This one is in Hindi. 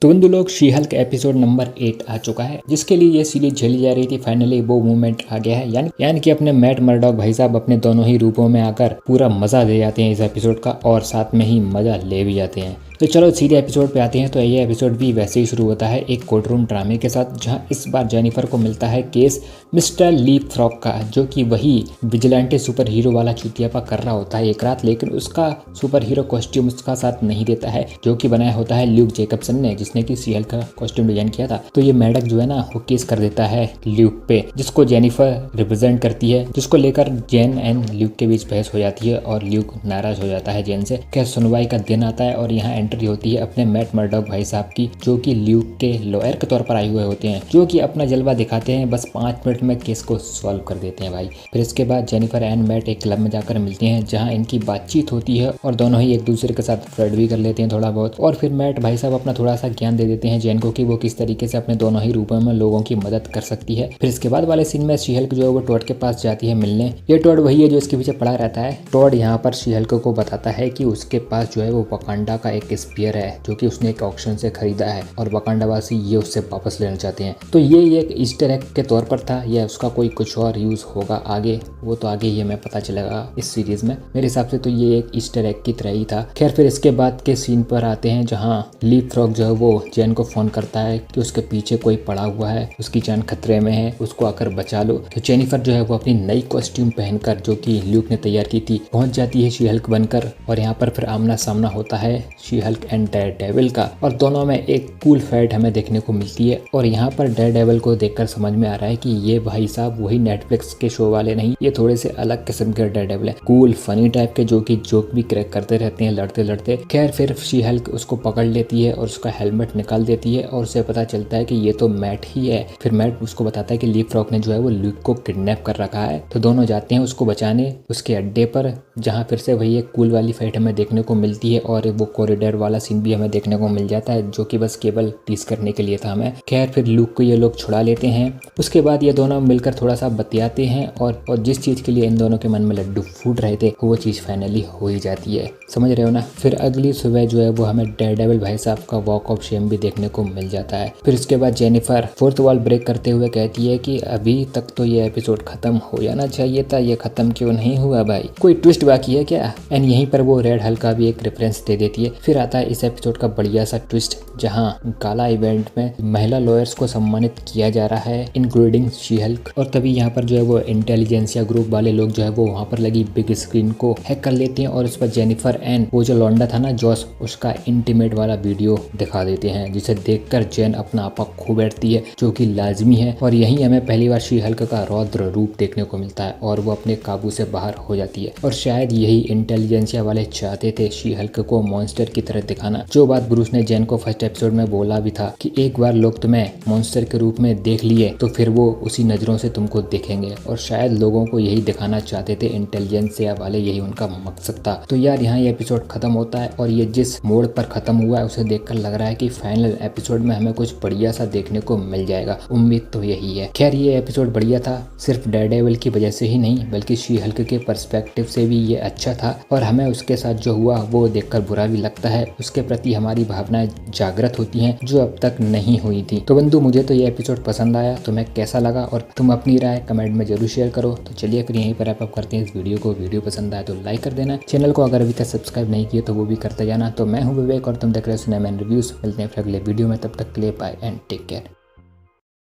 तो बंधु लोग, शी हल्क एपिसोड नंबर 8 आ चुका है, जिसके लिए ये सीरीज झेली जा रही थी। फाइनली वो मूवमेंट आ गया है, यानी कि अपने मैट मर्डॉक भाई साहब अपने दोनों ही रूपों में आकर पूरा मजा दे जाते हैं इस एपिसोड का, और साथ में ही मजा ले भी जाते हैं। तो चलो सीधे एपिसोड पे आते हैं। तो ये एपिसोड भी वैसे ही शुरू होता है एक कोर्ट रूम ड्रामे के साथ, जहां इस बार जेनिफर को मिलता है केस मिस्टर लीप फ्रॉग का, जो कि वही विजिलेंटे सुपर हीरो वाला चुतियापा कर रहा होता है एक रात, लेकिन उसका सुपर हीरो कॉस्ट्यूम उसका साथ नहीं देता है, जो कि बनाया होता है ल्यूक जेकबसन ने, जिसने कि सी हल्क का कॉस्ट्यूम डिजाइन किया था। तो ये मैडक जो है ना, वो केस कर देता है ल्यूक पे, जिसको जेनिफर रिप्रेजेंट करती है, जिसको लेकर जेन एंड ल्यूक के बीच बहस हो जाती है और ल्यूक नाराज हो जाता है जेन से। क्या सुनवाई का दिन आता है और यहाँ एंट्री होती है अपने मैट मर्डॉक भाई साहब की, जो कि ल्यूक के लॉयर के तौर पर आए हुए होते हैं, जो कि अपना जलवा दिखाते हैं, बस 5 मिनट में केस को सॉल्व कर देते हैं भाई। फिर इसके बाद जेनिफर एंड मैट एक क्लब में जाकर मिलते हैं, जहाँ इनकी बातचीत होती है और दोनों ही एक दूसरे के साथ फ्लर्ट भी कर लेते हैं थोड़ा बहुत। और फिर मैट भाई साहब अपना थोड़ा सा ज्ञान दे देते हैं जेन को कि वो किस तरीके से अपने दोनों ही रूपों में लोगों की मदद कर सकती है। फिर इसके बाद वाले सीन में शी हल्क जो है वो टॉड के पास जाती है मिलने। ये टॉड वही है जो इसके पीछे पड़ा रहता है। टॉड यहाँ पर शी हल्क को बताता है कि उसके पास जो है वो वकांडा का एक स्पीयर है, जो कि उसने एक ऑक्शन से खरीदा है और वकांडावासी ये उससे वापस लेना चाहते हैं। तो ये एक ईस्टर एग के तौर पर था, या उसका कोई कुछ और यूज होगा आगे, वो तो आगे ही हमें पता चलेगा इस सीरीज में। मेरे हिसाब से तो ये एक ईस्टर एग की तरह ही था। खैर फिर इसके बाद के सीन पर आते हैं, जहाँ लीप फ्रॉग जो है वो जेन को फोन करता है कि उसके पीछे कोई पड़ा हुआ है, उसकी जान खतरे में है, उसको आकर बचा लो। तो जेनिफर जो है वो अपनी नई कॉस्ट्यूम पहनकर, जो कि ल्यूक ने तैयार की थी, पहुंच जाती है शी हल्क बनकर। और यहाँ पर फिर आमना सामना होता है शी हल्क एंड डेयरडेविल का, और दोनों में एक कूल फाइट हमें देखने को मिलती है। और यहाँ पर डेयरडेविल को देखकर समझ में आ रहा है कि ये भाई साहब वही नेटफ्लिक्स के शो वाले नहीं, ये थोड़े से अलग किस्म के डेयरडेविल है, कूल फनी टाइप के, जो कि जोक भी क्रैक करते रहते हैं लड़ते लड़ते। खैर फिर शी हल्क उसको पकड़ लेती है और उसका हेलमेट निकाल देती है, और उसे पता चलता है कि ये तो मैट ही है। फिर मैट उसको बताता है कि लीप फ्रॉग ने जो है वो ल्यूक को किडनैप कर रखा है। तो दोनों जाते हैं उसको बचाने उसके अड्डे पर, जहाँ फिर से वही एक कूल वाली फाइट हमें देखने को मिलती है, और वो कॉरिडोर वाला सीन भी हमें देखने को मिल जाता है, जो कि बस केवल टीज करने के लिए था हमें। खैर फिर ल्यूक को ये लोग छुड़ा लेते हैं। उसके बाद ये दोनों मिलकर थोड़ा सा बतियाते हैं, और जिस चीज़ के लिए इन दोनों के मन में लड्डू फूट रहे थे, वो चीज़ फाइनली हो ही जाती है। समझ रहे हो ना। फिर अगली सुबह जो है वो हमें डेयरडेविल भाई साहब का वॉक ऑफ शेम भी देखने को मिल जाता है। फिर इसके बाद जेनिफर फोर्थ वॉल ब्रेक करते हुए कहती है कि अभी तक तो ये एपिसोड खत्म हो जाना चाहिए था, ये खत्म क्यों नहीं हुआ भाई, कोई ट्विस्ट बाकी है क्या। एंड यहीं पर वो रेड हल्क का भी एक रेफरेंस दे देती है। फिर आता है इस एपिसोड का बढ़िया सा ट्विस्ट, जहाँ गाला इवेंट में महिला लॉयर्स को सम्मानित किया जा रहा है, इंक्लूडिंग शी हल्क। और तभी यहाँ पर जो है वो इंटेलिजेंसिया ग्रुप वाले लोग जो है वो वहाँ पर लगी बिग स्क्रीन को हैक कर लेते हैं, और उस पर जेनिफर एंड वो जो लौंडा था ना जॉस, उसका इंटीमेट वाला वीडियो दिखा देते हैं, जिसे देखकर जेन अपना आपा खो बैठती है, जो कि लाजमी है। और यहीं हमें पहली बार शी हल्क का रौद्र रूप देखने को मिलता है, और वो अपने काबू से बाहर हो जाती है। और शायद यही इंटेलिजेंसिया वाले चाहते थे शी हल्क को मॉन्स्टर की तरह दिखाना, जो बात ब्रूस ने जेन को फर्स्ट एपिसोड में बोला भी था कि एक बार लोग तुम्हें मॉन्स्टर के रूप में देख लिए तो फिर वो उसी नजरों से तुमको देखेंगे। और शायद लोगों को यही दिखाना चाहते थे इंटेलिजेंसिया वाले, यही उनका मकसद था। तो यार यहाँ ये एपिसोड खत्म होता है, और ये जिस मोड़ पर खत्म हुआ है उसे देखकर लग रहा है कि फाइनल एपिसोड में हमें कुछ बढ़िया सा देखने को मिल जाएगा। उम्मीद तो यही है। खैर ये एपिसोड बढ़िया था, सिर्फ डेयरडेविल की वजह से ही नहीं, बल्कि शी हल्क के पर्सपेक्टिव से भी ये अच्छा था। और हमें उसके साथ जो हुआ वो देखकर बुरा भी लगता है, उसके प्रति हमारी भावनाएं जागृत होती हैं, जो अब तक नहीं हुई थी। तो बंधु, मुझे तो ये एपिसोड पसंद आया, तुम्हें कैसा लगा, और तुम अपनी राय कमेंट में जरूर शेयर करो। तो चलिए फिर यहीं पर रैप अप करते हैं इस वीडियो को। वीडियो पसंद आए तो लाइक कर देना, चैनल को अगर अभी तक सब्सक्राइब नहीं किया तो वो भी करते जाना। तो मैं हूं विवेक और तुम देख रहे हो सिनेमैन रिव्यूज। मिलते हैं फिर अगले वीडियो में, तब तक के लिए बाय एंड टेक केयर।